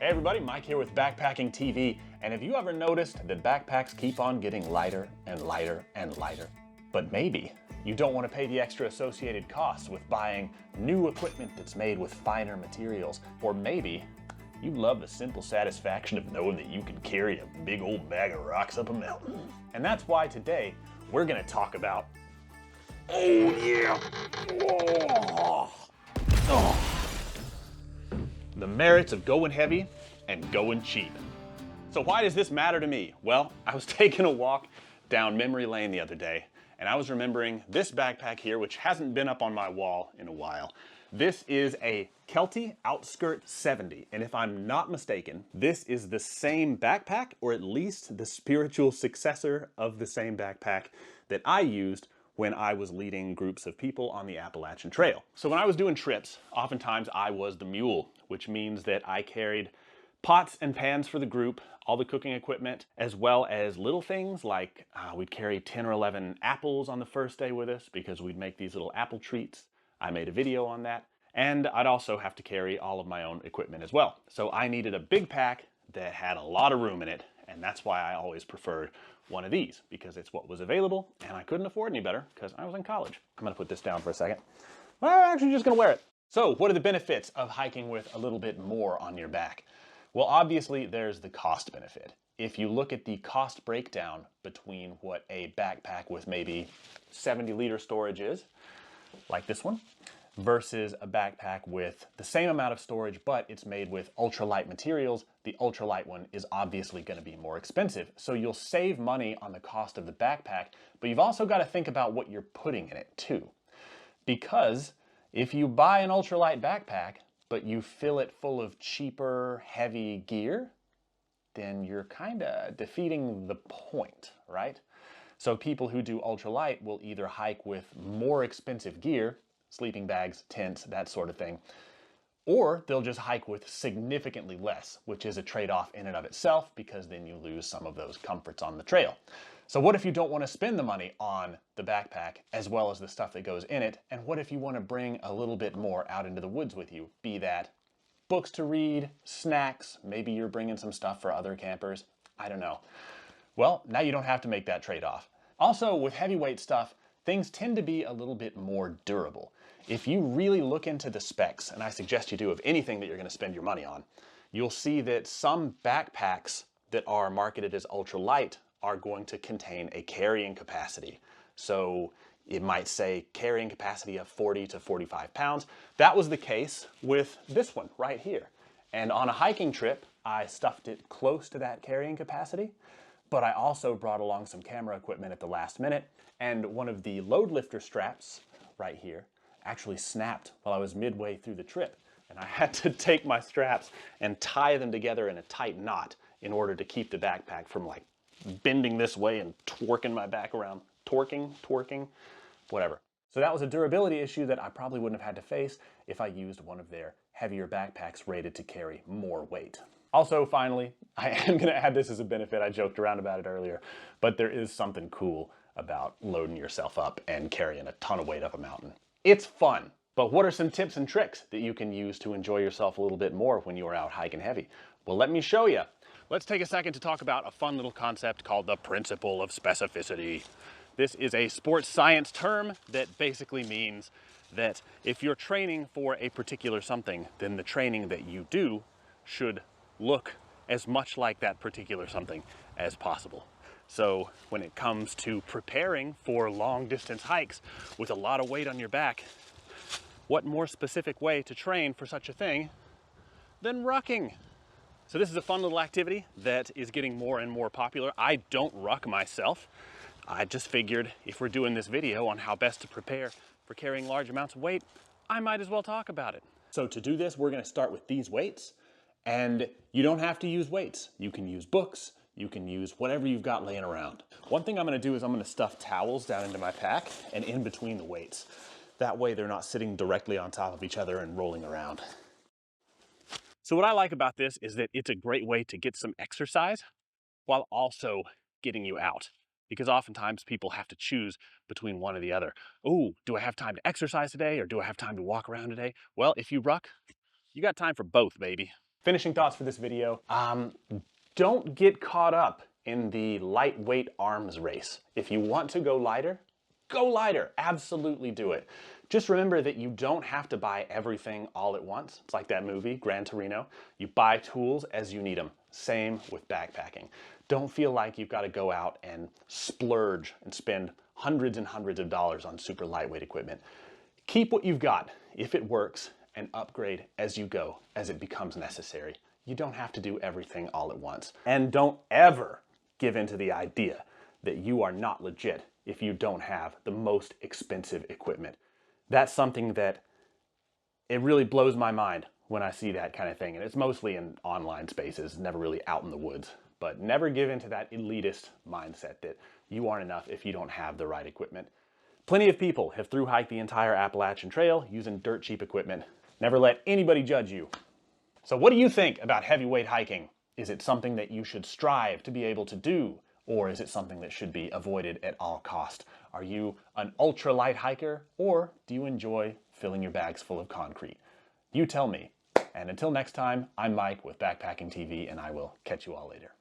Hey everybody, Mike here with Backpacking TV, and have you ever noticed that backpacks keep on getting lighter and lighter and lighter? But maybe you don't want to pay the extra associated costs with buying new equipment that's made with finer materials, or maybe you love the simple satisfaction of knowing that you can carry a big old bag of rocks up a mountain. And that's why today we're going to talk about, oh yeah, the merits of going heavy and going cheap. So why does this matter to me? Well, I was taking a walk down memory lane the other day, and I was remembering this backpack here, which hasn't been up on my wall in a while. This is a Kelty Outskirt 70, and if I'm not mistaken, this is the same backpack, or at least the spiritual successor of the same backpack that I used when I was leading groups of people on the Appalachian Trail. So when I was doing trips, oftentimes I was the mule, which means that I carried pots and pans for the group, all the cooking equipment, as well as little things like we'd carry 10 or 11 apples on the first day with us because we'd make these little apple treats. I made a video on that. And I'd also have to carry all of my own equipment as well. So I needed a big pack that had a lot of room in it, and that's why I always preferred one of these, because it's what was available, and I couldn't afford any better because I was in college. I'm gonna put this down for a second. I'm actually just gonna wear it. So what are the benefits of hiking with a little bit more on your back? Well, obviously there's the cost benefit. If you look at the cost breakdown between what a backpack with maybe 70-liter storage is, like this one, versus a backpack with the same amount of storage, but it's made with ultralight materials, the ultralight one is obviously going to be more expensive. So you'll save money on the cost of the backpack, but you've also got to think about what you're putting in it too. Because if you buy an ultralight backpack, but you fill it full of cheaper, heavy gear, then you're kind of defeating the point, right? So people who do ultralight will either hike with more expensive gear, sleeping bags, tents, that sort of thing, or they'll just hike with significantly less, which is a trade-off in and of itself, because then you lose some of those comforts on the trail. So what if you don't want to spend the money on the backpack as well as the stuff that goes in it? And what if you want to bring a little bit more out into the woods with you? Be that books to read, snacks, maybe you're bringing some stuff for other campers, I don't know. Well, now you don't have to make that trade-off. Also, with heavyweight stuff, things tend to be a little bit more durable. If you really look into the specs, and I suggest you do of anything that you're going to spend your money on, you'll see that some backpacks that are marketed as ultralight are going to contain a carrying capacity. So it might say carrying capacity of 40 to 45 pounds. That was the case with this one right here. And on a hiking trip, I stuffed it close to that carrying capacity, but I also brought along some camera equipment at the last minute, and one of the load lifter straps right here actually snapped while I was midway through the trip. And I had to take my straps and tie them together in a tight knot in order to keep the backpack from like bending this way and twerking my back around. Twerking, whatever. So that was a durability issue that I probably wouldn't have had to face if I used one of their heavier backpacks rated to carry more weight. Also, finally, I am going to add this as a benefit. I joked around about it earlier, but there is something cool about loading yourself up and carrying a ton of weight up a mountain. It's fun, but what are some tips and tricks that you can use to enjoy yourself a little bit more when you are out hiking heavy? Well, let me show you. Let's take a second to talk about a fun little concept called the principle of specificity. This is a sports science term that basically means that if you're training for a particular something, then the training that you do should look as much like that particular something as possible. So when it comes to preparing for long distance hikes with a lot of weight on your back, what more specific way to train for such a thing than rucking? So this is a fun little activity that is getting more and more popular. I don't ruck myself. I just figured if we're doing this video on how best to prepare for carrying large amounts of weight, I might as well talk about it. So to do this, we're going to start with these weights, and you don't have to use weights. You can use books, you can use whatever you've got laying around. One thing I'm going to do is I'm going to stuff towels down into my pack and in between the weights. That way they're not sitting directly on top of each other and rolling around. So what I like about this is that it's a great way to get some exercise while also getting you out. Because oftentimes people have to choose between one or the other. Oh, do I have time to exercise today or do I have time to walk around today? Well, if you ruck, you got time for both, baby. Finishing thoughts for this video. Don't get caught up in the lightweight arms race. If you want to go lighter, absolutely do it. Just remember that you don't have to buy everything all at once. It's like that movie, Gran Torino. You buy tools as you need them. Same with backpacking. Don't feel like you've got to go out and splurge and spend hundreds and hundreds of dollars on super lightweight equipment. Keep what you've got if it works, and upgrade as you go, as it becomes necessary. You don't have to do everything all at once. And don't ever give in to the idea that you are not legit if you don't have the most expensive equipment. That's something that it really blows my mind when I see that kind of thing. And it's mostly in online spaces, never really out in the woods. But never give in to that elitist mindset that you aren't enough if you don't have the right equipment. Plenty of people have thru hiked the entire Appalachian Trail using dirt cheap equipment. Never let anybody judge you. So what do you think about heavyweight hiking? Is it something that you should strive to be able to do? Or is it something that should be avoided at all cost? Are you an ultralight hiker, or do you enjoy filling your bags full of concrete? You tell me. And until next time, I'm Mike with Backpacking TV, and I will catch you all later.